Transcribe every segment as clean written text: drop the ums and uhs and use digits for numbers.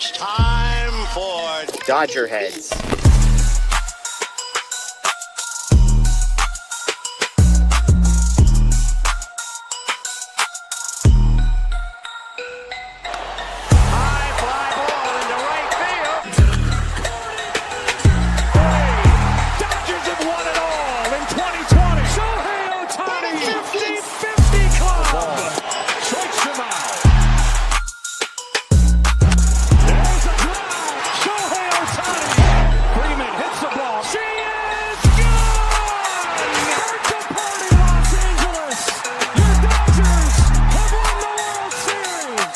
It's time for DodgerHeads. high fly ball into right field. Dodgers have won it all in 2020. Shohei Ohtani, 50-50 club. Strikes him out. There's a drive. Shohei Ohtani. Freeman hits the ball. She is gone. Birthday party, Los Angeles. Your Dodgers have won the World Series.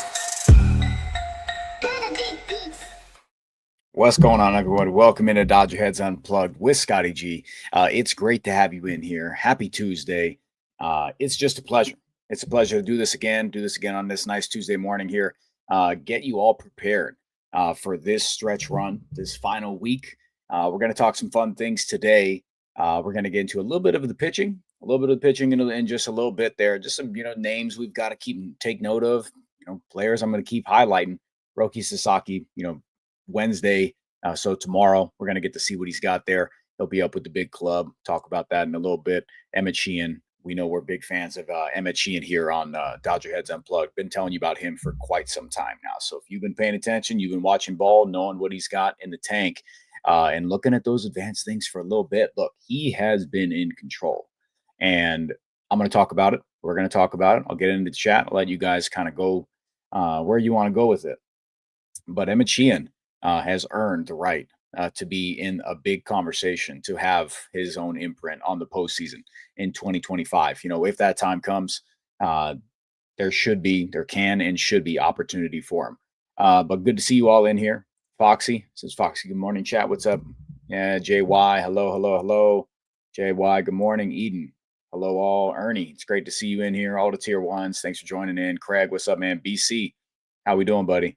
What's going on, everyone? Welcome into DodgerHeads Unplugged with Scotty G. It's great to have you in here. Happy Tuesday. It's just a pleasure. It's a pleasure to do this again on this nice Tuesday morning here. Get you all prepared for this stretch run, this final week. We're going to talk some fun things today. We're going to get into a little bit of the pitching, in just a little bit there. Just some, names we've got to take note of, players I'm going to keep highlighting. Roki Sasaki, Wednesday. So tomorrow we're going to get to see what he's got there. He'll be up with the big club. Talk about that in a little bit. Emmet Sheehan. We know we're big fans of Emmet Sheehan here on DodgerHeads Unplugged. Been telling you about him for quite some time now. So if you've been paying attention, you've been watching ball, knowing what he's got in the tank, and looking at those advanced things for a little bit. Look, he has been in control. And I'm going to talk about it. We're going to talk about it. I'll get into the chat. I'll let you guys kind of go where you want to go with it. But Emmet Sheehan has earned the right to be in a big conversation, to have his own imprint on the postseason in 2025. If that time comes, there can and should be opportunity for him. But good to see you all in here. Foxy says, Foxy, good morning, chat. What's up? Yeah, JY, hello. JY, good morning. Eden, hello all. Ernie, it's great to see you in here. All the tier ones, thanks for joining in. Craig, what's up, man? BC, how we doing, buddy?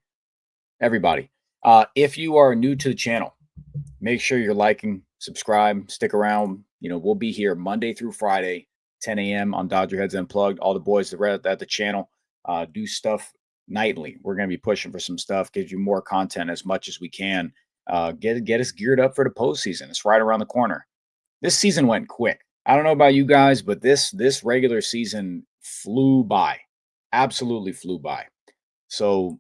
Everybody. If you are new to the channel, make sure you're liking, subscribe, stick around. We'll be here Monday through Friday, 10 a.m. on DodgerHeads Unplugged. All the boys that are at the channel do stuff nightly. We're going to be pushing for some stuff, give you more content as much as we can. Get us geared up for the postseason. It's right around the corner. This season went quick. I don't know about you guys, but this regular season flew by. Absolutely flew by. So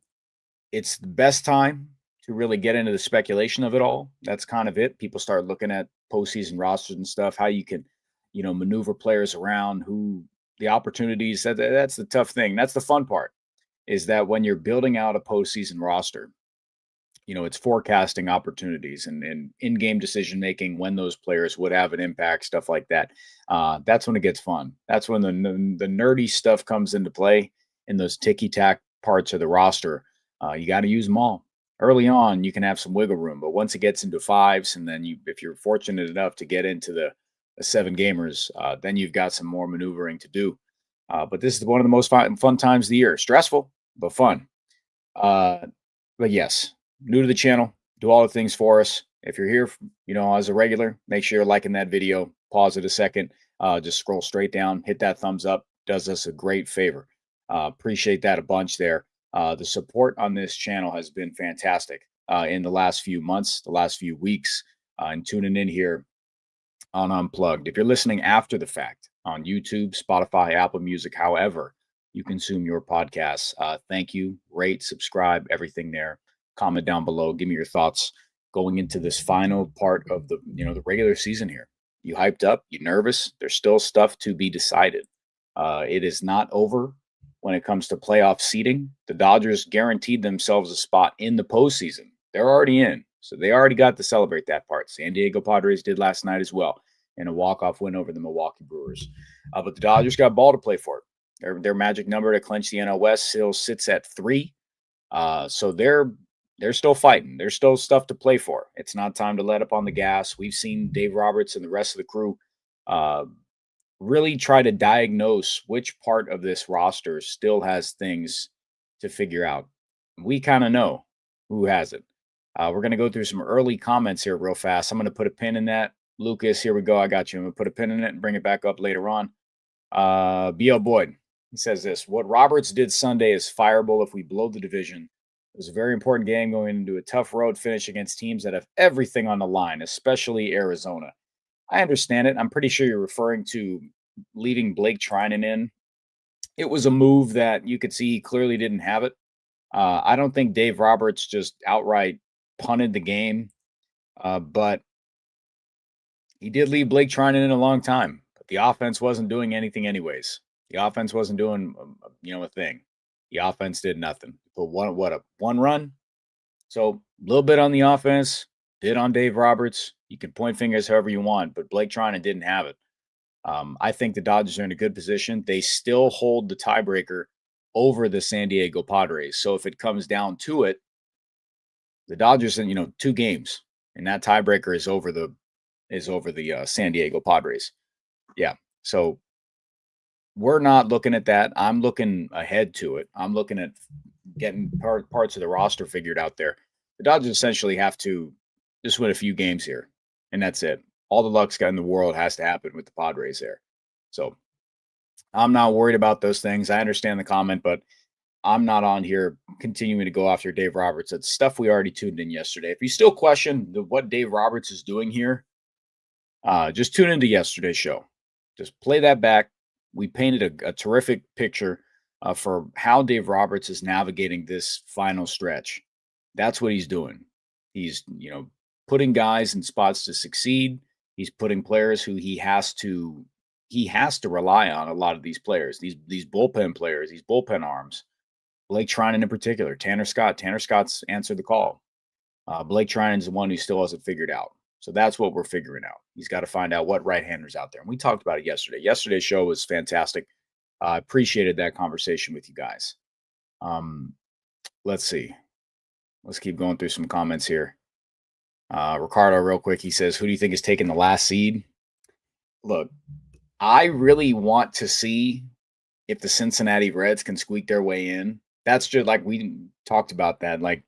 it's the best time to really get into the speculation of it all. That's kind of it. People start looking at postseason rosters and stuff, how you can, maneuver players around, who the opportunities. That's the tough thing. That's the fun part, is that when you're building out a postseason roster, it's forecasting opportunities and in-game decision-making, when those players would have an impact, stuff like that. That's when it gets fun. That's when the nerdy stuff comes into play in those ticky-tack parts of the roster. You got to use them all. Early on, you can have some wiggle room, but once it gets into fives, and then if you're fortunate enough to get into the 7 gamers, then you've got some more maneuvering to do. But this is one of the most fun times of the year. Stressful, but fun. But yes, new to the channel, do all the things for us. If you're here, as a regular, make sure you're liking that video. Pause it a second. Just scroll straight down, hit that thumbs up. Does us a great favor. Appreciate that a bunch there. The support on this channel has been fantastic in the last few months, the last few weeks, and tuning in here on Unplugged. If you're listening after the fact on YouTube, Spotify, Apple Music, however you consume your podcasts, thank you. Rate, subscribe, everything there. Comment down below. Give me your thoughts going into this final part of the regular season here. You hyped up? You nervous? There's still stuff to be decided. It is not over. When it comes to playoff seeding, the Dodgers guaranteed themselves a spot in the postseason. They're already in, so they already got to celebrate that part. San Diego Padres did last night as well in a walk-off win over the Milwaukee Brewers. But the Dodgers got ball to play for. Their magic number to clinch the NL West still sits at 3. So they're still fighting. There's still stuff to play for. It's not time to let up on the gas. We've seen Dave Roberts and the rest of the crew really try to diagnose which part of this roster still has things to figure out. We kind of know who has it. We're going to go through some early comments here real fast. I'm going to put a pin in that. Lucas, here we go. I got you. I'm going to put a pin in it and bring it back up later on. B.L. Boyd, he says this: what Roberts did Sunday is fireable if we blow the division. It was a very important game going into a tough road finish against teams that have everything on the line, especially Arizona. I understand it. I'm pretty sure you're referring to leaving Blake Trinan in. It was a move that you could see he clearly didn't have it. I don't think Dave Roberts just outright punted the game, but he did leave Blake Trinan in a long time. But the offense wasn't doing anything anyways. The offense wasn't doing, a thing. The offense did nothing. Put one run. So a little bit on the offense, bit on Dave Roberts. You can point fingers however you want, but Blake Trinan didn't have it. I think the Dodgers are in a good position. They still hold the tiebreaker over the San Diego Padres. So if it comes down to it, the Dodgers in 2 games, and that tiebreaker is over the San Diego Padres. Yeah. So we're not looking at that. I'm looking ahead to it. I'm looking at getting parts of the roster figured out there. The Dodgers essentially have to just win a few games here, and that's it. All the luck in the world has to happen with the Padres there. So I'm not worried about those things. I understand the comment, but I'm not on here continuing to go after Dave Roberts. It's stuff we already tuned in yesterday. If you still question what Dave Roberts is doing here, just tune into yesterday's show. Just play that back. We painted a terrific picture for how Dave Roberts is navigating this final stretch. That's what he's doing. He's, putting guys in spots to succeed. He's putting players who he has to rely on. A lot of these players, these bullpen players, these bullpen arms. Blake Trinan in particular, Tanner Scott. Tanner Scott's answered the call. Blake Trinan's the one who still hasn't figured out. So that's what we're figuring out. He's got to find out what right-handers out there. And we talked about it yesterday. Yesterday's show was fantastic. I appreciated that conversation with you guys. Let's see. Let's keep going through some comments here. Ricardo, real quick, he says, who do you think is taking the last seed? Look, I really want to see if the Cincinnati Reds can squeak their way in. That's just like we talked about that. Like,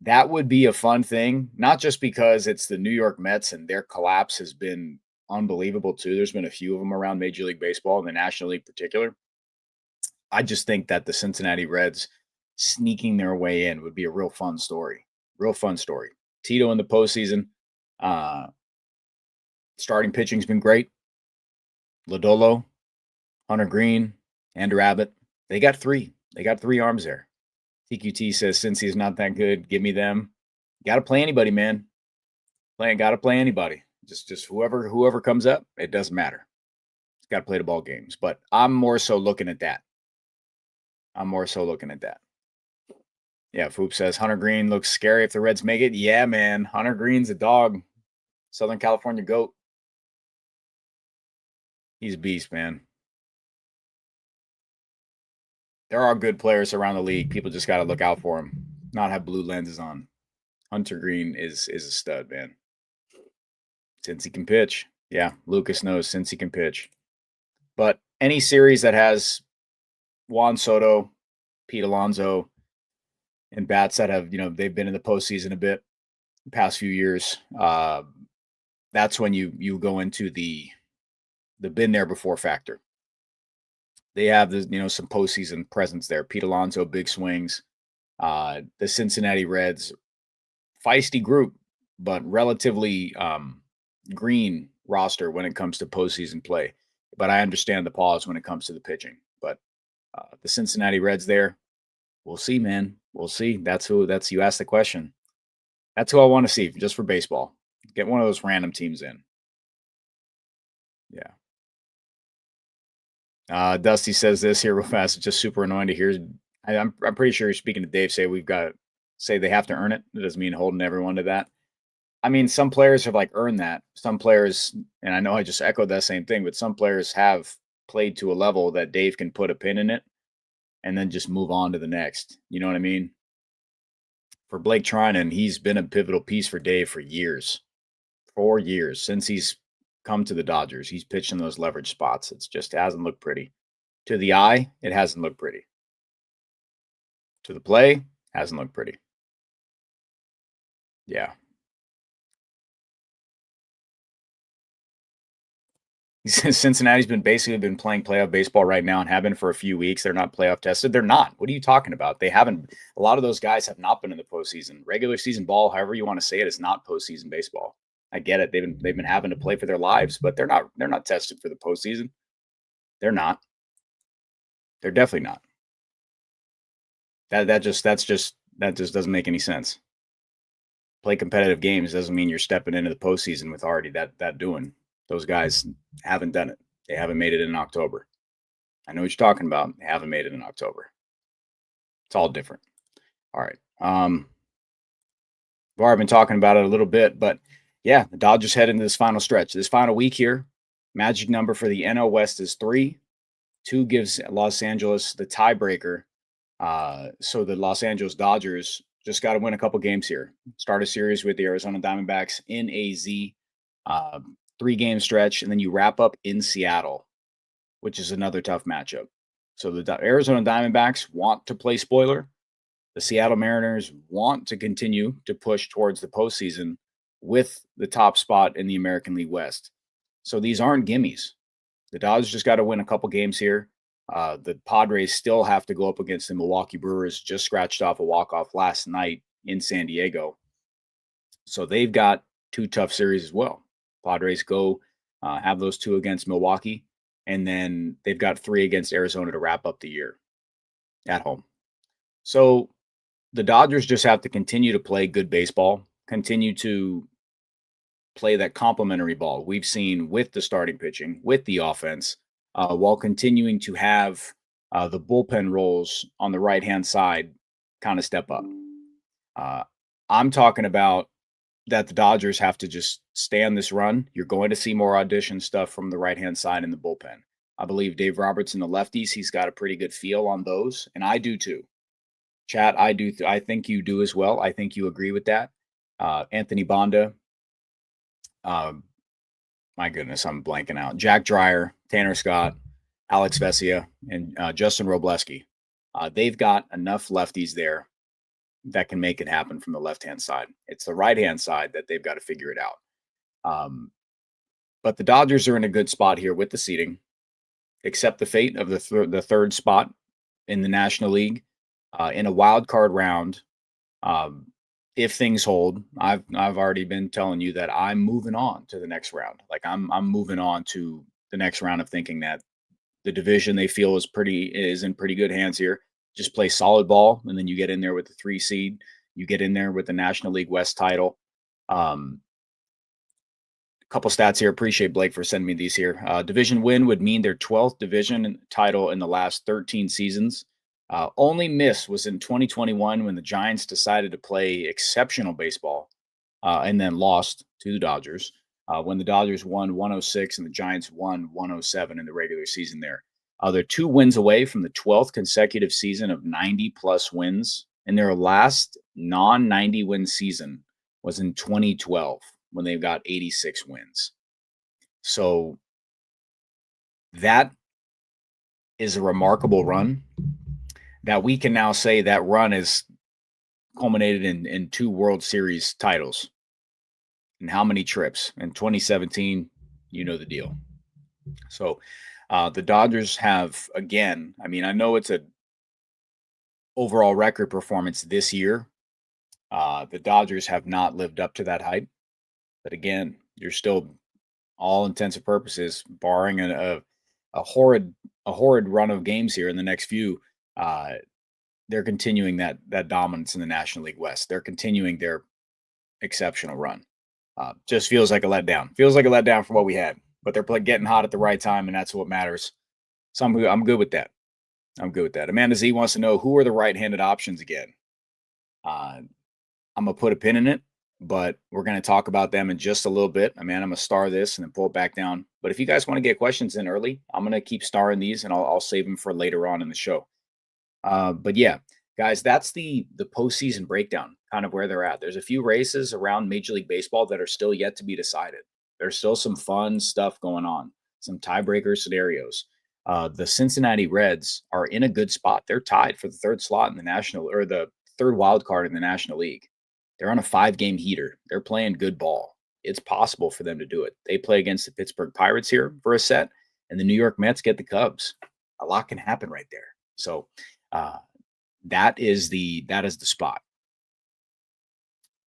that would be a fun thing, not just because it's the New York Mets and their collapse has been unbelievable too. There's been a few of them around Major League Baseball and the National League in particular. I just think that the Cincinnati Reds sneaking their way in would be a real fun story. Real fun story. Tito in the postseason. Starting pitching's been great. Lodolo, Hunter Green, Andrew Abbott. They got 3. They got 3 arms there. TQT says, since he's not that good, give me them. Got to play anybody, man. Got to play anybody. Just whoever comes up, it doesn't matter. It's got to play the ball games. But I'm more so looking at that. Yeah, Foop says, Hunter Green looks scary if the Reds make it. Yeah, man. Hunter Green's a dog. Southern California goat. He's a beast, man. There are good players around the league. People just got to look out for him, not have blue lenses on. Hunter Green is a stud, man. Since he can pitch. Yeah, Lucas knows since he can pitch. But any series that has Juan Soto, Pete Alonso, and bats that have, they've been in the postseason a bit the past few years, that's when you go into the been there before factor. They have some postseason presence there. Pete Alonso, big swings. The Cincinnati Reds, feisty group, but relatively green roster when it comes to postseason play. But I understand the pause when it comes to the pitching. But the Cincinnati Reds there, we'll see, man. We'll see. You asked the question. That's who I want to see just for baseball. Get one of those random teams in. Yeah. Dusty says this here real fast. It's just super annoying to hear. I'm pretty sure you're speaking to Dave. Say they have to earn it. It doesn't mean holding everyone to that. I mean, some players have earned that. Some players, and I know I just echoed that same thing, but some players have played to a level that Dave can put a pin in it and then just move on to the next. You know what I mean? For Blake Trinan, he's been a pivotal piece for Dave for years. 4 years since he's come to the Dodgers. He's pitched in those leverage spots. It hasn't looked pretty. To the eye, it hasn't looked pretty. To the play, hasn't looked pretty. Yeah. Cincinnati's basically been playing playoff baseball right now and have been for a few weeks. They're not playoff tested. They're not. What are you talking about? They haven't. A lot of those guys have not been in the postseason. Regular season ball, however you want to say it, is not postseason baseball. I get it. They've been having to play for their lives, but they're not tested for the postseason. They're not. They're definitely not. That just doesn't make any sense. Play competitive games doesn't mean you're stepping into the postseason with already that doing. Those guys haven't done it. They haven't made it in October. I know what you're talking about. They haven't made it in October. It's all different. All right. We've already been talking about it a little bit, but yeah, the Dodgers head into this final stretch. This final week here, magic number for the NL West is 3. 2 gives Los Angeles the tiebreaker. So the Los Angeles Dodgers just got to win a couple games here. Start a series with the Arizona Diamondbacks in AZ, 3-game stretch, and then you wrap up in Seattle, which is another tough matchup. So the Arizona Diamondbacks want to play spoiler. The Seattle Mariners want to continue to push towards the postseason with the top spot in the American League West. So these aren't gimmies. The Dodgers just got to win a couple games here. The Padres still have to go up against the Milwaukee Brewers, just scratched off a walk-off last night in San Diego. So they've got 2 tough series as well. Padres go have those 2 against Milwaukee, and then they've got 3 against Arizona to wrap up the year at home. So the Dodgers just have to continue to play good baseball, continue to play that complementary ball we've seen with the starting pitching, with the offense, while continuing to have the bullpen roles on the right-hand side kind of step up. I'm talking about that the Dodgers have to just stay on this run. You're going to see more audition stuff from the right-hand side in the bullpen. I believe Dave Roberts and the lefties, he's got a pretty good feel on those, and I do too. Chat, I do. I think you do as well. I think you agree with that. Anthony Bonda, my goodness, I'm blanking out. Jack Dreyer, Tanner Scott, Alex Vesia, and Justin Robleski. They've got enough lefties there that can make it happen from the left-hand side. It's the right-hand side that they've got to figure it out. But the Dodgers are in a good spot here with the seeding. Accept the fate of the third spot in the National League in a wild card round. If things hold, I've already been telling you that I'm moving on to the next round. Like I'm moving on to the next round of thinking that the division they feel is in pretty good hands here. Just play solid ball, and then you get in there with the 3 seed. You get in there with the National League West title. Couple stats here. Appreciate Blake for sending me these here. Division win would mean their 12th division title in the last 13 seasons. Only miss was in 2021 when the Giants decided to play exceptional baseball and then lost to the Dodgers when the Dodgers won 106 and the Giants won 107 in the regular season there. They're 2 wins away from the 12th consecutive season of 90-plus wins, and their last non-90 win season was in 2012 when they've got 86 wins. So that is a remarkable run that we can now say that run is culminated in 2 World Series titles. And how many trips? In 2017, you know the deal. So the Dodgers have, again, I mean, I know it's a overall record performance this year. The Dodgers have not lived up to that hype. But again, you're still, all intents and purposes, barring a horrid run of games here in the next few, they're continuing that dominance in the National League West. They're continuing their exceptional run. Just feels like a letdown. Feels like a letdown for what we had. But they're getting hot at the right time, and that's what matters. So I'm good with that. I'm good with that. Amanda Z wants to know, who are the right-handed options again? I'm going to put a pin in it, but we're going to talk about them in just a little bit. I'm going to star this and then pull it back down. But if you guys want to get questions in early, I'm going to keep starring these, and I'll save them for later on in the show. But yeah, guys, that's the postseason breakdown, kind of where they're at. There's a few races around Major League Baseball that are still yet to be decided. There's still some fun stuff going on, some tiebreaker scenarios. The Cincinnati Reds are in a good spot. They're tied for the 3rd slot in the National, or the 3rd wild card in the National League. They're on a 5-game heater. They're playing good ball. it's possible for them to do it. They play against the Pittsburgh Pirates here for a set, and the New York Mets get the Cubs. A lot can happen right there. So that is the spot.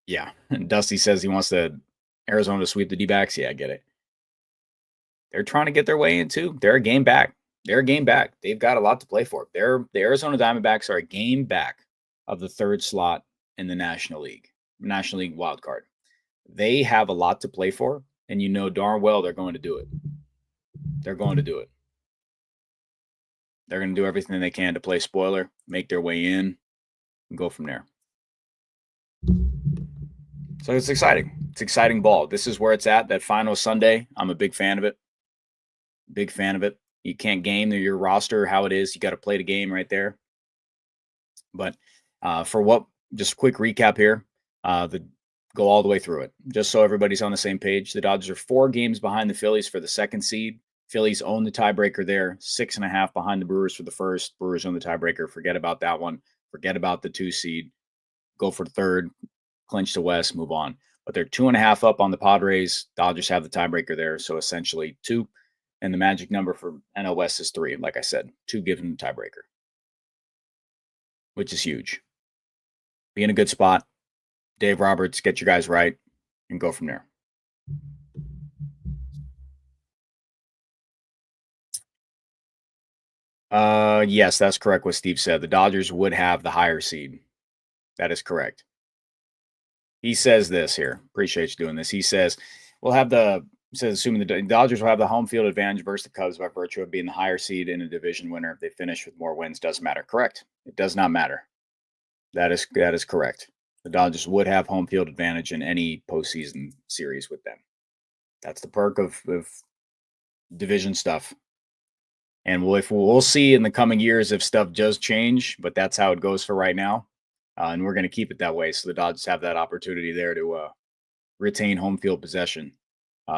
Yeah. And Dusty says he wants Arizona to sweep the D-backs. Yeah, I get it. They're trying to get their way in too. They're a game back. They've got a lot to play for. The Arizona Diamondbacks are a game back of the third slot in the National League wild card. They have a lot to play for, and you know darn well they're going to do it. They're going to do it. They're going to do everything they can to play spoiler, make their way in, and go from there. So it's exciting. It's exciting ball. This is where it's at, that final Sunday. I'm a big fan of it. Big fan of it. You can't game your roster how it is. You got to play the game right there. But just a quick recap here. Go all the way through it, just so everybody's on the same page. The Dodgers are 4 games behind the Phillies for the second seed. Phillies own the tiebreaker there, 6.5 behind the Brewers for the first. Brewers own the tiebreaker. Forget about that one. Forget about the 2 seed. Go for third, clinch the West, move on. But they're 2.5 up on the Padres. Dodgers have the tiebreaker there, so essentially 2. And the magic number for NL West is 3. Like I said, 2 given the tiebreaker, which is huge. Be in a good spot. Dave Roberts, get your guys right, and go from there. Yes, that's correct what Steve said. The Dodgers would have the higher seed. That is correct. He says this here. Appreciate you doing this. He says, assuming the Dodgers will have the home field advantage versus the Cubs by virtue of being the higher seed in a division winner. If they finish with more wins, doesn't matter. Correct. It does not matter. That is correct. The Dodgers would have home field advantage in any postseason series with them. That's the perk of division stuff. And we'll see in the coming years if stuff does change, but that's how it goes for right now. And we're going to keep it that way. So the Dodgers have that opportunity there to retain home field possession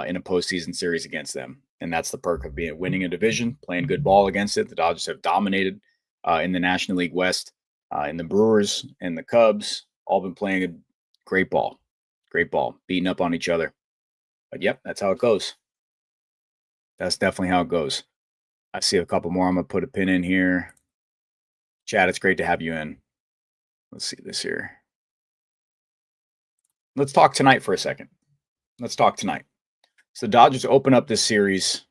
in a postseason series against them. And that's the perk of winning a division, playing good ball against it. The Dodgers have dominated in the National League West, and the Brewers and the Cubs all been playing a great ball, beating up on each other. But yep, that's how it goes. That's definitely how it goes. I see a couple more. I'm going to put a pin in here. Chad, it's great to have you in. Let's see this here. Let's talk tonight for a second. Let's talk tonight. So the Dodgers open up this series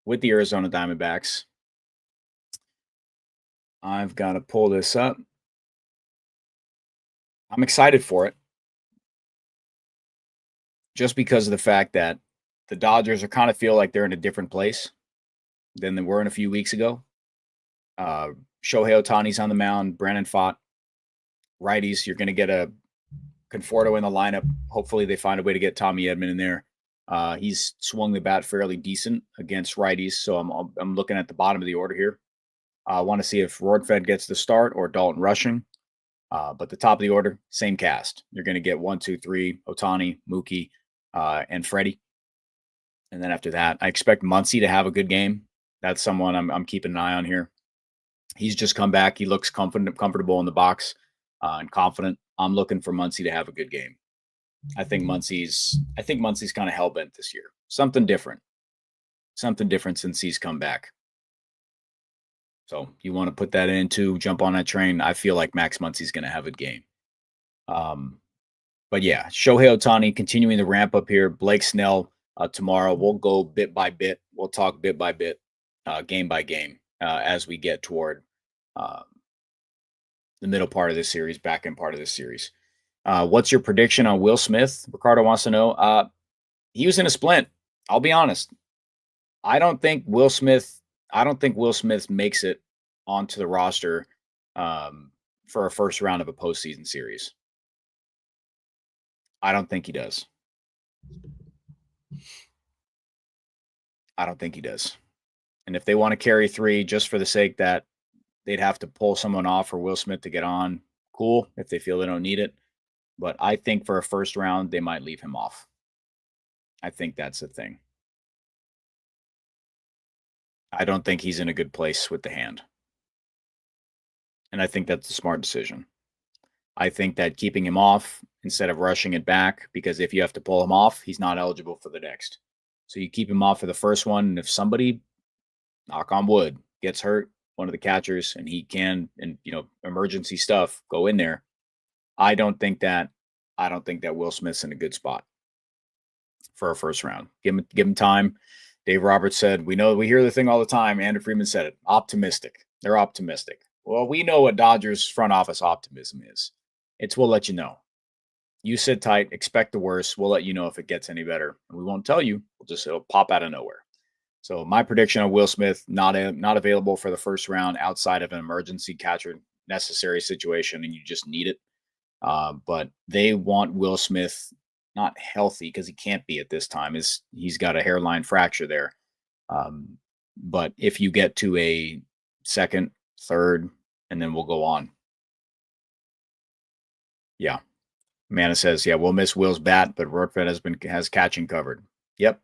with the Arizona Diamondbacks. I've got to pull this up. I'm excited for it. Just because of the fact that the Dodgers are kind of feel like they're in a different place than they were in a few weeks ago. Shohei Ohtani's on the mound. Brandon Pfaadt. Righties, you're going to get a Conforto in the lineup. Hopefully they find a way to get Tommy Edman in there. He's swung the bat fairly decent against righties, so I'm looking at the bottom of the order here. I want to see if Rortvedt gets the start or Dalton Rushing. But the top of the order, same cast. You're going to get 1, 2, 3, Ohtani, Mookie, and Freddie. And then after that, I expect Muncy to have a good game. That's someone I'm keeping an eye on here. He's just come back. He looks comfortable in the box and confident. I'm looking for Muncy to have a good game. I think Muncy's kind of hell-bent this year. Something different since he's come back. So you want to put that in too, jump on that train. I feel like Max Muncy's going to have a game. But yeah, Shohei Ohtani continuing the ramp up here. Blake Snell tomorrow. We'll go bit by bit. We'll talk bit by bit, game by game as we get toward the middle part of this series, back end part of this series. What's your prediction on Will Smith? Ricardo wants to know. He was in a splint. I'll be honest. I don't think Will Smith makes it onto the roster for a first round of a postseason series. I don't think he does. And if they want to carry 3 just for the sake that they'd have to pull someone off for Will Smith to get on, cool, if they feel they don't need it. But I think for a first round, they might leave him off. I think that's the thing. I don't think he's in a good place with the hand. And I think that's a smart decision. I think that keeping him off instead of rushing it back, because if you have to pull him off, he's not eligible for the next. So you keep him off for the first one. And if somebody, knock on wood, gets hurt, one of the catchers, and he can, and emergency stuff, go in there. I don't think that Will Smith's in a good spot for a first round. Give him time. Dave Roberts said, we hear the thing all the time. Andrew Friedman said it. Optimistic. They're optimistic. Well, we know what Dodgers front office optimism is. It's we'll let you know. You sit tight, expect the worst. We'll let you know if it gets any better. And we won't tell you. It'll pop out of nowhere. So my prediction on Will Smith, not available for the first round outside of an emergency catcher necessary situation, and you just need it. But they want Will Smith not healthy because he can't be at this time. He's got a hairline fracture there. But if you get to a second, third, and then we'll go on. Yeah. Mana says, yeah, we'll miss Will's bat, but Rortvedt has catching covered. Yep.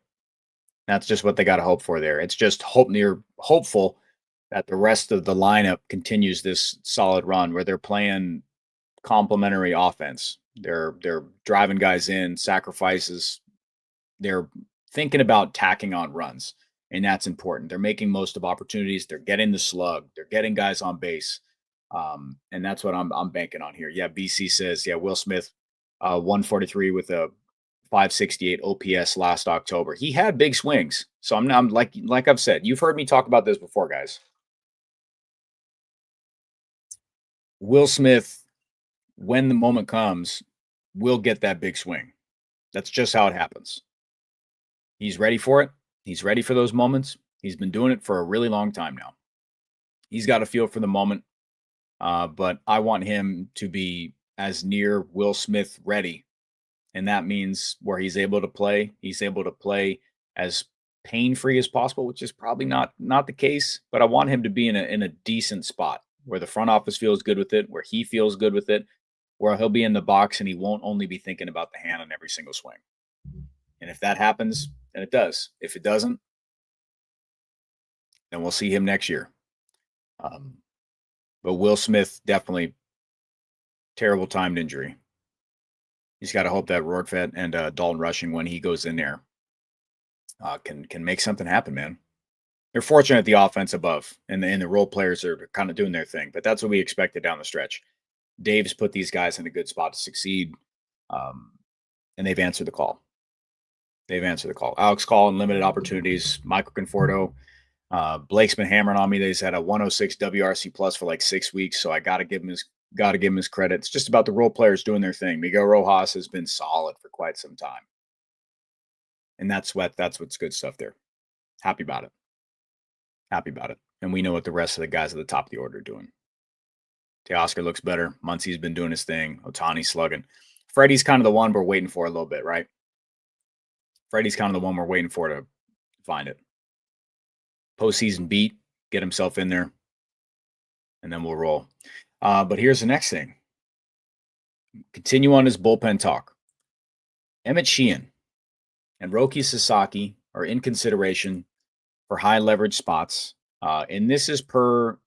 That's just what they got to hope for there. It's just hopeful that the rest of the lineup continues this solid run where they're playing complementary offense. They're driving guys in, sacrifices. They're thinking about tacking on runs, and that's important. They're making most of opportunities. They're getting the slug. They're getting guys on base, and that's what I'm banking on here. Yeah, BC says, yeah, Will Smith, 143 with a 568 OPS last October. He had big swings, so I'm like I've said. You've heard me talk about this before, guys. Will Smith, when the moment comes, will get that big swing. That's just how it happens. He's ready for it. He's ready for those moments. He's been doing it for a really long time now. He's got a feel for the moment, but I want him to be as near Will Smith ready, and that means where he's able to play as pain-free as possible, which is probably not the case, but I want him to be in a decent spot where the front office feels good with it, where he feels good with it, where he'll be in the box and he won't only be thinking about the hand on every single swing. And if that happens, then it does. If it doesn't, then we'll see him next year. But Will Smith, definitely terrible timed injury. He's got to hope that Rortvedt and Dalton Rushing, when he goes in there, can make something happen, man. They're fortunate the offense above, and the role players are kind of doing their thing, but that's what we expected down the stretch. Dave's put these guys in a good spot to succeed, and they've answered the call. Alex Call in limited opportunities. Michael Conforto. Blake's been hammering on me that he's had a 106 WRC plus for like 6 weeks, so I got to give him his credit. It's just about the role players doing their thing. Miguel Rojas has been solid for quite some time, and that's what's good stuff there. Happy about it. And we know what the rest of the guys at the top of the order are doing. Teoscar looks better. Muncie's been doing his thing. Otani slugging. Freddie's kind of the one we're waiting for a little bit, right? Freddie's kind of the one we're waiting for to find it. Postseason beat, get himself in there, and then we'll roll. But here's the next thing. Continue on his bullpen talk. Emmet Sheehan and Roki Sasaki are in consideration for high leverage spots. And this is per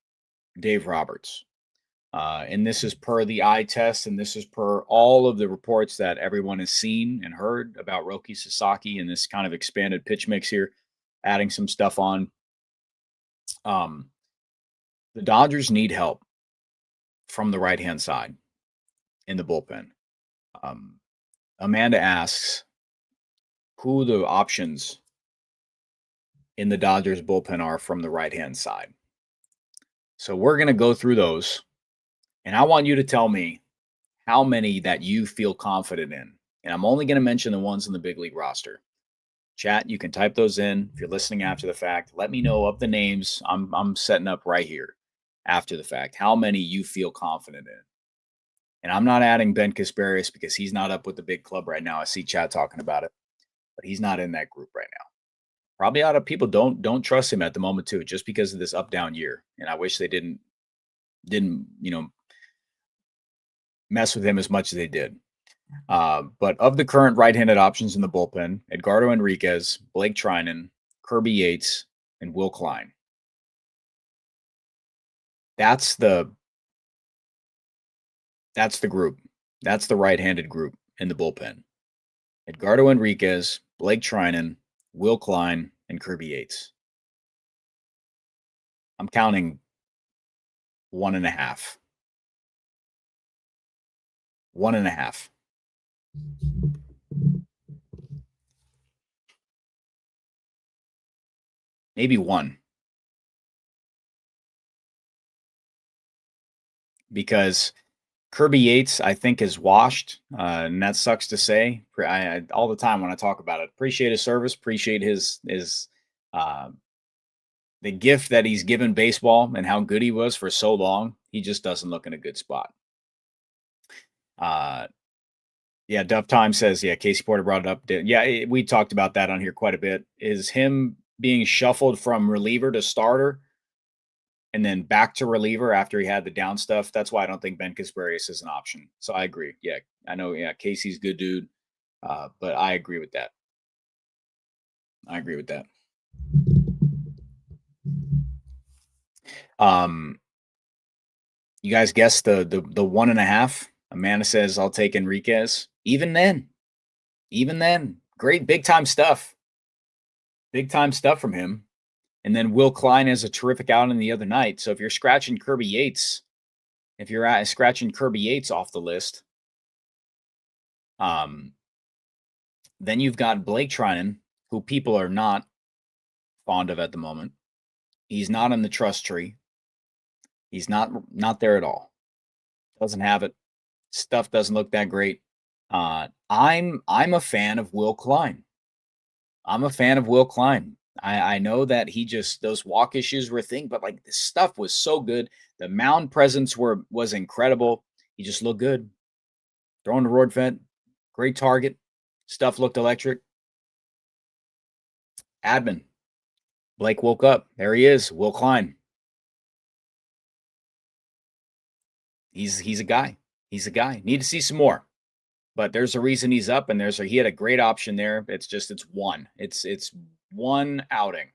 Dave Roberts. And this is per the eye test, and this is per all of the reports that everyone has seen and heard about Roki Sasaki and this kind of expanded pitch mix here, adding some stuff on. The Dodgers need help from the right-hand side in the bullpen. Amanda asks who the options in the Dodgers bullpen are from the right-hand side. So we're going to go through those, and I want you to tell me how many that you feel confident in. And I'm only going to mention the ones in the big league roster. Chat, you can type those in. If you're listening after the fact, let me know of the names I'm setting up right here after the fact, how many you feel confident in. And I'm not adding Ben Kasparius because he's not up with the big club right now. I see chat talking about it, but he's not in that group right now. Probably a lot of people don't trust him at the moment too, just because of this up down year. And I wish they didn't mess with him as much as they did. But of the current right-handed options in the bullpen, Edgardo Enriquez, Blake Trinan, Kirby Yates, and Will Klein. That's the That's the group. That's the right-handed group in the bullpen. Edgardo Enriquez, Blake Trinan, Will Klein, and Kirby Yates. I'm counting 1.5. 1.5. Maybe 1. Because Kirby Yates, I think, is washed, and that sucks to say. I all the time when I talk about it, appreciate his service, appreciate his uh, the gift that he's given baseball and how good he was for so long. He just doesn't look in a good spot. Yeah, Duff Time says, yeah, Casey Porter brought it up. Yeah, we talked about that on here quite a bit. Is him being shuffled from reliever to starter and then back to reliever after he had the down stuff. That's why I don't think Ben Casbarius is an option. So I agree. Yeah, I know. Yeah, Casey's a good dude, but I agree with that. I agree with that. You guys guessed the 1.5. Amanda says I'll take Enriquez. Even then, great big time stuff. Big time stuff from him. And then Will Klein has a terrific outing the other night. So if you're scratching Kirby Yates, scratching Kirby Yates off the list, then you've got Blake Trinan, who people are not fond of at the moment. He's not in the trust tree. He's not there at all. Doesn't have it. Stuff doesn't look that great. I'm a fan of Will Klein. I know that those walk issues were a thing, but like this stuff was so good. The mound presence was incredible. He just looked good. Throwing the road vent, great target. Stuff looked electric. Admin. Blake woke up. There he is, Will Klein. He's a guy. He's a guy. Need to see some more. But there's a reason he's up, and he had a great option there. It's one. It's one outing.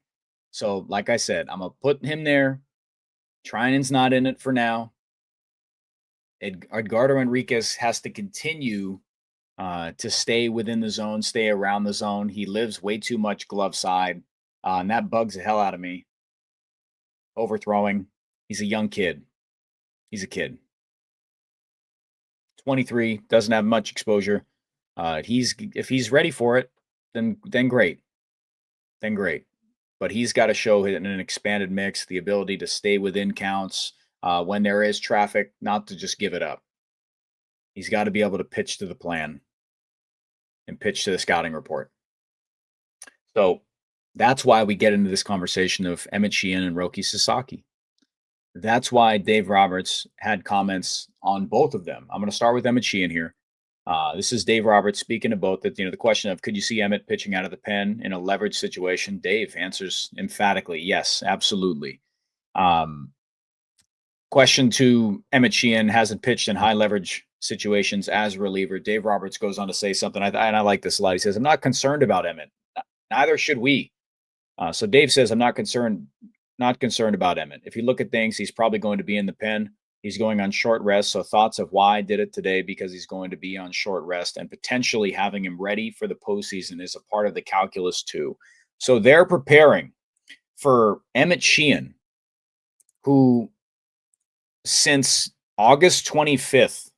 So, like I said, I'm gonna put him there. Trinan's not in it for now. Edgardo Enriquez has to continue to stay within the zone, stay around the zone. He lives way too much glove side, and that bugs the hell out of me. Overthrowing. He's a young kid. He's a kid. 23, doesn't have much exposure. If he's ready for it, then great. Then great. But he's got to show in an expanded mix the ability to stay within counts when there is traffic, not to just give it up. He's got to be able to pitch to the plan and pitch to the scouting report. So that's why we get into this conversation of Emmet Sheehan and Roki Sasaki. That's why Dave Roberts had comments on both of them. I'm going to start with Emmet Sheehan here. This is Dave Roberts speaking to both. That the question of could you see Emmet pitching out of the pen in a leverage situation? Dave answers emphatically, yes, absolutely. Question to Emmet Sheehan, hasn't pitched in high leverage situations as a reliever. Dave Roberts goes on to say something, and I like this a lot. He says, "I'm not concerned about Emmet. Neither should we." So Dave says, "I'm not concerned about Emmet. If you look at things, he's probably going to be in the pen. He's going on short rest. So thoughts of why I did it today, because he's going to be on short rest and potentially having him ready for the postseason is a part of the calculus too." So they're preparing for Emmet Sheehan, who since August 25th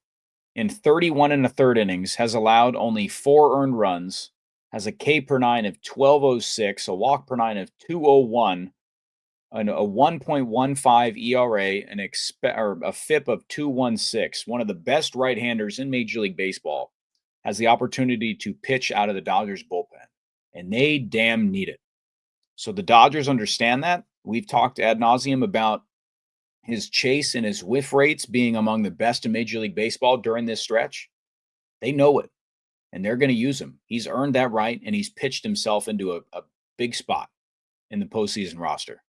in 31 1/3 innings has allowed only 4 earned runs, has a K per 9 of 12.06, a walk per 9 of 2.01, a 1.15 ERA, a FIP of 2.16. One of the best right-handers in Major League Baseball has the opportunity to pitch out of the Dodgers bullpen, and they damn need it. So the Dodgers understand that. We've talked ad nauseum about his chase and his whiff rates being among the best in Major League Baseball during this stretch. They know it, and they're going to use him. He's earned that right, and he's pitched himself into a big spot in the postseason roster.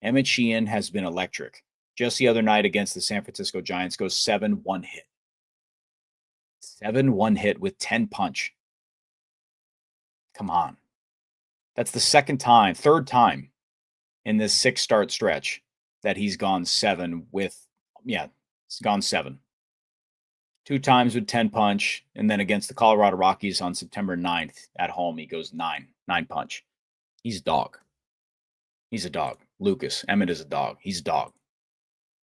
Emmet Sheehan has been electric. Just the other night against the San Francisco Giants, goes 7-1 hit. 7-1 hit with 10 punch. Come on. That's the third time in this 6-start stretch that he's gone 7 with, it's gone 7. 2 times with 10 punch, and then against the Colorado Rockies on September 9th at home, he goes 9 punch. He's a dog. He's a dog. Lucas, Emmet is a dog. He's a dog.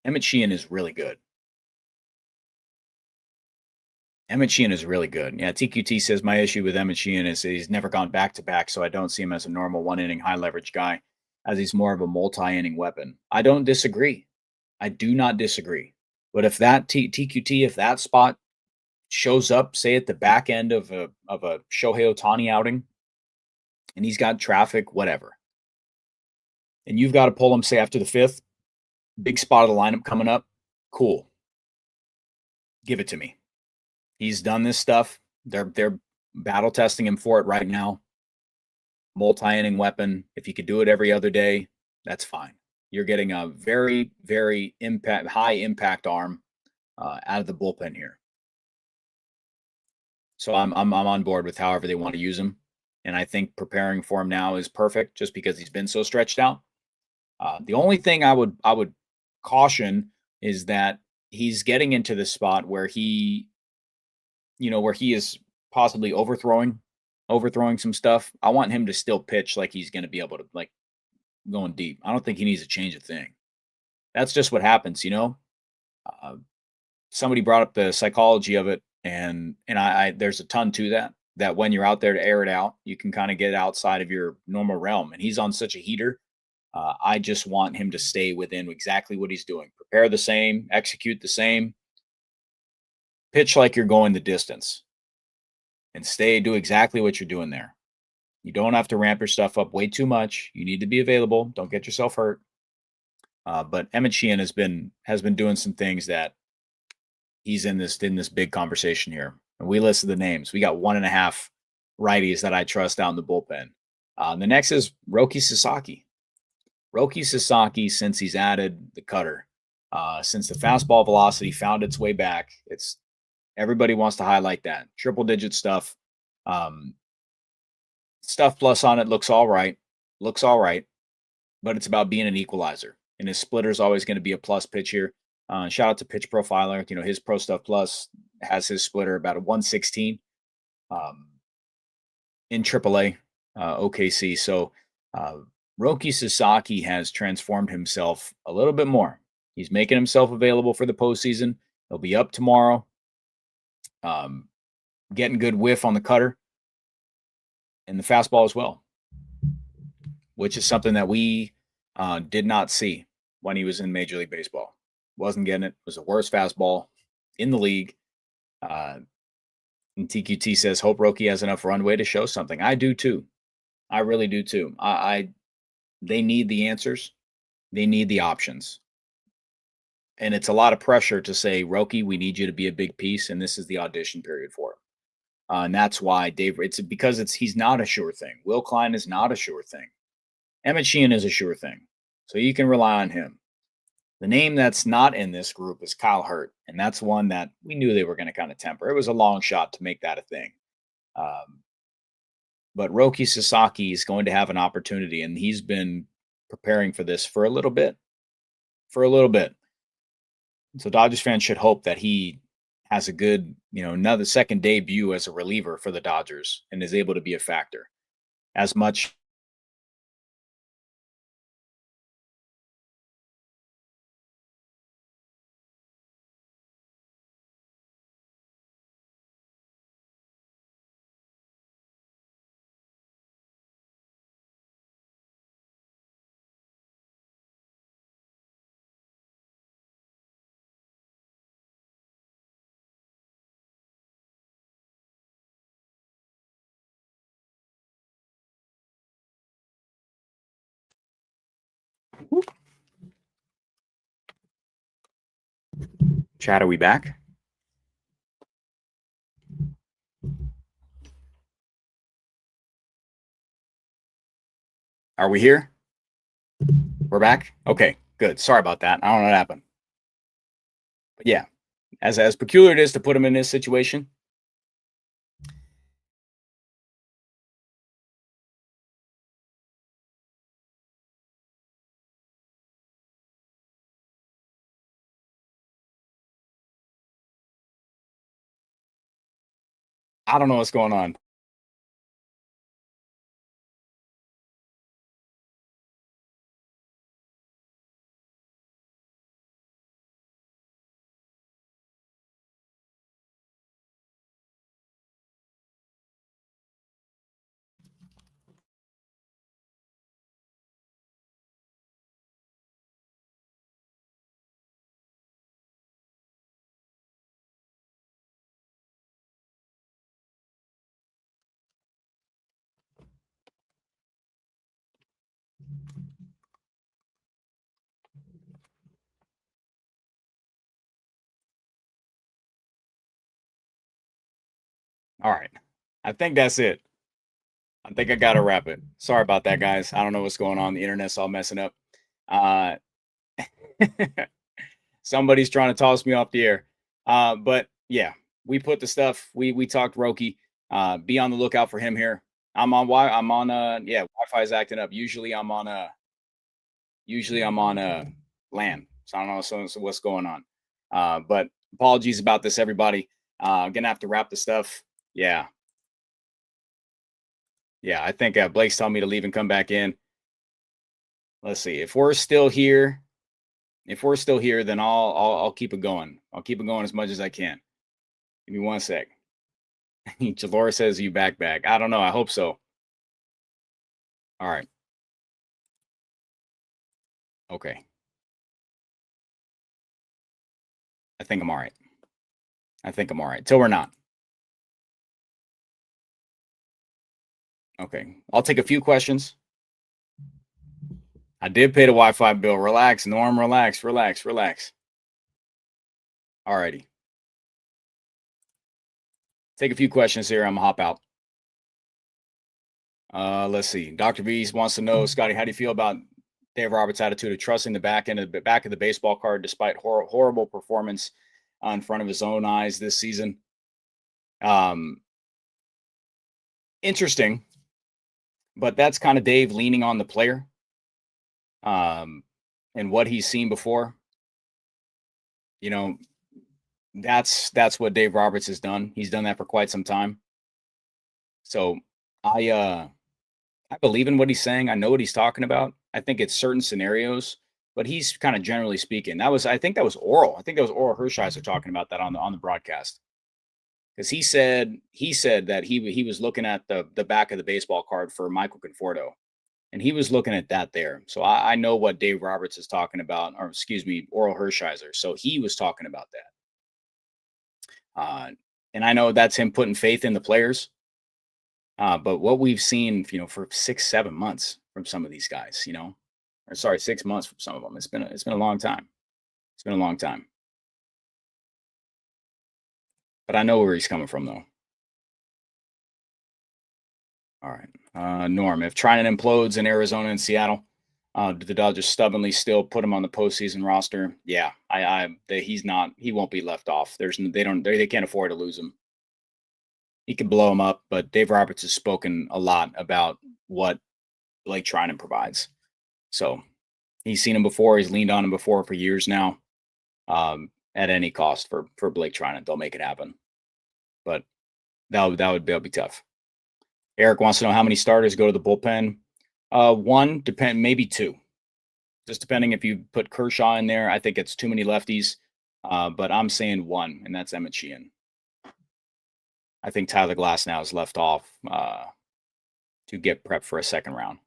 Emmet Sheehan is really good. Emmet Sheehan is really good. Yeah, TQT says my issue with Emmet Sheehan is he's never gone back-to-back, so I don't see him as a normal one-inning high-leverage guy, as he's more of a multi-inning weapon. I don't disagree. I do not disagree. But if that TQT, if that spot shows up, say at the back end of a Shohei Ohtani outing, and he's got traffic, whatever, and you've got to pull him, say after the 5th, big spot of the lineup coming up, cool. Give it to me. He's done this stuff. They're battle testing him for it right now. Multi-inning weapon. If you could do it every other day, that's fine. You're getting a very, very high impact arm out of the bullpen here. So I'm on board with however they want to use him, and I think preparing for him now is perfect, just because he's been so stretched out. The only thing I would caution is that he's getting into this spot where he is possibly overthrowing some stuff. I want him to still pitch like he's going to be able to, like, going deep. I don't think he needs to change a thing. That's just what happens, Somebody brought up the psychology of it, and I there's a ton to that when you're out there to air it out, you can kind of get outside of your normal realm. And he's on such a heater. I just want him to stay within exactly what he's doing. Prepare the same, execute the same, pitch like you're going the distance, and do exactly what you're doing there. You don't have to ramp your stuff up way too much. You need to be available. Don't get yourself hurt. But Emmet Sheehan has been doing some things that he's in this big conversation here. And we listed the names. We got 1.5 righties that I trust out in the bullpen. The next is Roki Sasaki. Roki Sasaki, since he's added the cutter, since the fastball velocity found its way back, everybody wants to highlight that. Triple digit stuff. Stuff plus on it looks all right. But it's about being an equalizer. And his splitter is always going to be a plus pitch here. Shout out to Pitch Profiler. His Pro Stuff Plus has his splitter about a 116 in AAA OKC. So Roki Sasaki has transformed himself a little bit more. He's making himself available for the postseason. He'll be up tomorrow. Getting good whiff on the cutter and the fastball as well, which is something that we did not see when he was in Major League Baseball. Wasn't getting it. It was the worst fastball in the league. And TQT says, hope Roki has enough runway to show something. I do too. I really do too. They need the answers. They need the options. And it's a lot of pressure to say, Roki, we need you to be a big piece, and this is the audition period for him. And that's why he's not a sure thing. Will Klein is not a sure thing. Emmet Sheehan is a sure thing. So you can rely on him. The name that's not in this group is Kyle Hurt, and that's one that we knew they were going to kind of temper. It was a long shot to make that a thing. But Roki Sasaki is going to have an opportunity, and he's been preparing for this for a little bit. So Dodgers fans should hope that he has a good, another second debut as a reliever for the Dodgers and is able to be a factor as much. Chad, are we back? Are we here? We're back? Okay, good. Sorry about that. I don't know what happened. But yeah, as peculiar it is to put him in this situation, I don't know what's going on. All right. I think that's it. I think I got to wrap it. Sorry about that, guys. I don't know what's going on. The internet's all messing up. Uh, somebody's trying to toss me off the air. But yeah, we put the stuff. We talked Roki. Be on the lookout for him here. I'm on yeah, Wi-Fi is acting up. Usually I'm on LAN. So I don't know so what's going on. But apologies about this, everybody. Gonna have to wrap the stuff. Yeah. Yeah, I think Blake's telling me to leave and come back in. Let's see. If we're still here, then I'll keep it going. I'll keep it going as much as I can. Give me one sec. Jalora says you back. I don't know. I hope so. All right. Okay. I think I'm all right. Till we're not. Okay. I'll take a few questions. I did pay the Wi-Fi bill. Relax, Norm. Relax. Alrighty. Take a few questions here. I'm gonna hop out. Let's see. Dr. B wants to know, Scotty, how do you feel about Dave Roberts' attitude of trusting the back of the baseball card despite horrible performance in front of his own eyes this season? Interesting, but that's kind of Dave leaning on the player, and what he's seen before. You know, that's what Dave Roberts has done. He's done that for quite some time. So I believe in what he's saying. I know what he's talking about. I think it's certain scenarios, but he's kind of generally speaking. I think that was Oral. I think that was Oral Hershiser talking about that on the broadcast. Because he said that he was looking at the back of the baseball card for Michael Conforto, and he was looking at that there. So I know what Dave Roberts is talking about, or excuse me, Oral Hershiser. So he was talking about that, and I know that's him putting faith in the players. But what we've seen, for 6, 7 months from some of these guys, or sorry, 6 months from some of them, it's been a long time. It's been a long time. But I know where he's coming from, though. All right, Norm. If Trinan implodes in Arizona and Seattle, do the Dodgers stubbornly still put him on the postseason roster? Yeah, he's not. He won't be left off. They can't afford to lose him. He could blow him up, but Dave Roberts has spoken a lot about what Blake Trinan provides. So he's seen him before. He's leaned on him before for years now. At any cost for Blake Trinan, they'll make it happen. But that'll be tough. Eric wants to know how many starters go to the bullpen. One, maybe two. Just depending if you put Kershaw in there. I think it's too many lefties. But I'm saying one, and that's Emmet Sheehan. I think Tyler Glasnow is left off to get prepped for a second round.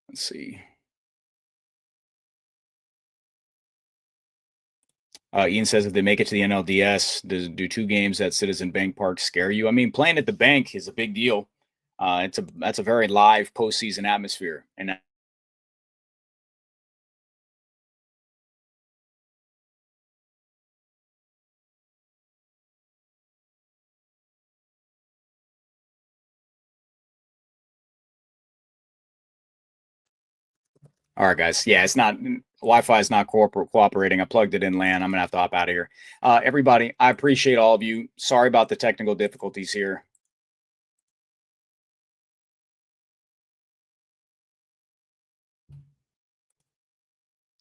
Let's see. Ian says if they make it to the NLDS, do 2 games at Citizen Bank Park scare you? I mean, playing at the bank is a big deal. That's a very live postseason atmosphere, and all right, guys. Yeah, it's not Wi-Fi is not cooperating. I plugged it in LAN. I'm gonna have to hop out of here. Everybody, I appreciate all of you. Sorry about the technical difficulties here.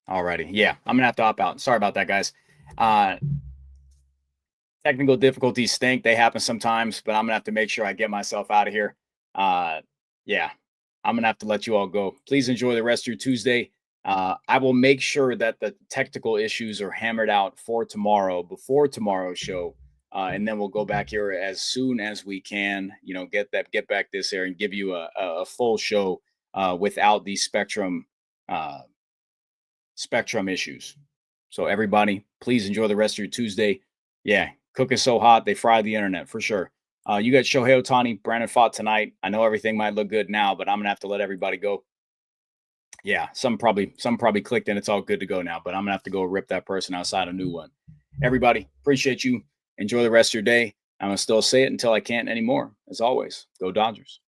Alrighty. Yeah, I'm gonna have to hop out. Sorry about that, guys. Technical difficulties stink. They happen sometimes, but I'm gonna have to make sure I get myself out of here. Yeah, I'm gonna have to let you all go. Please enjoy the rest of your Tuesday. I will make sure that the technical issues are hammered out for tomorrow, before tomorrow's show, and then we'll go back here as soon as we can. Get back this air and give you a full show without the spectrum issues. So everybody, please enjoy the rest of your Tuesday. Yeah, cooking so hot they fry the internet for sure. You got Shohei Ohtani, Brandon Pfaadt tonight. I know everything might look good now, but I'm gonna have to let everybody go. Yeah, some probably clicked and it's all good to go now, but I'm gonna have to go rip that person outside a new one. Everybody, appreciate you. Enjoy the rest of your day. I'm gonna still say it until I can't anymore. As always, go Dodgers.